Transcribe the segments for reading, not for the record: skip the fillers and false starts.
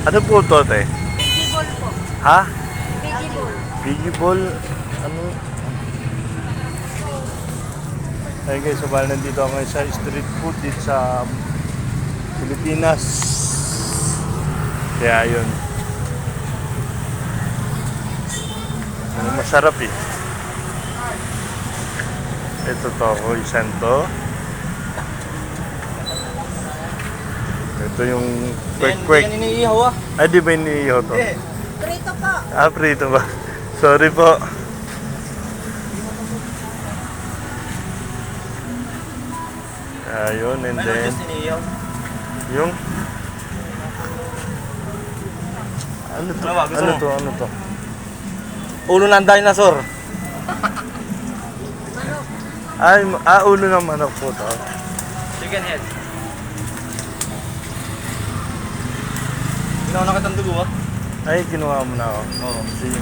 Ano po to, te? Biggie ball po. Ha? Biggie ball. Biggie ball? Ano? Ay guys, so bali nandito ako ngayon sa street food dito sa Pilipinas. Kaya yun. Ano masarap eh. Ito to, Hoisan to. Ito yung kwek-kwek. Yan iniihaw ah. Ay, di ba iniihaw to? Prito po. Ah, prito ba? Sorry po. Ayun, and then Just iniihaw. yung ano to? Ano ba? Gusto Ano mo? to? Ano to? Ulo ng dinosaur. Ay, ulo ng manok po to. Chicken head. Ginawa na kitang dugo ah. Ay, kinuha mo na ako. Oo. Sige.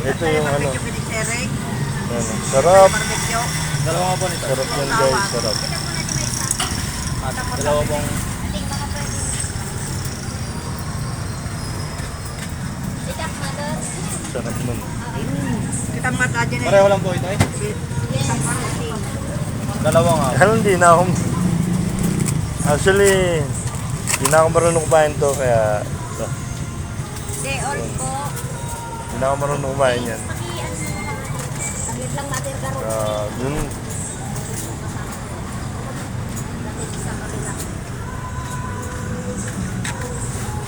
Ito yung ano. Eric. Ano. Sarap. Barbecue. Dalawa nga po nito. Sarap yan guys. Sarap. At dalawa pong Sarap nun. Kita mata dyan eh. pareho lang po ito eh. Dalawa nga. Ano, hindi na ako. Actually, hindi na ako marunong kumain to. Kaya, ito. Hindi, all po. Hindi na ako marunong kumain yan. Saglit lang natin karo. Yun.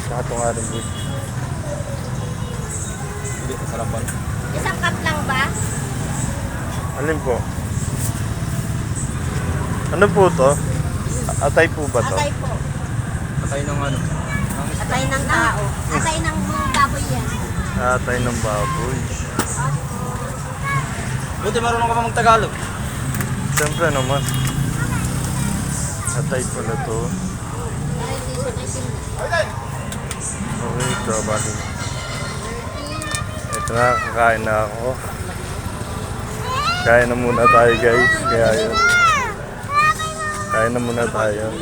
Saka nga rin po. Hindi, sarapan. Isang cup lang ba? Alin po? Ano po to? Atay po ba to? Atay po. Patay ng ano. Atay ng tao. Atay ng baboy yan. Atay ng baboy. Buti marunong ka pa mag-Tagalog. Siyempre naman. Atay pala to. Pero hindi siya naisin. Okay, ito bali. Ito na, kakain na ako. Kain na muna tayo guys. Kaya yun. Kain na muna tayo.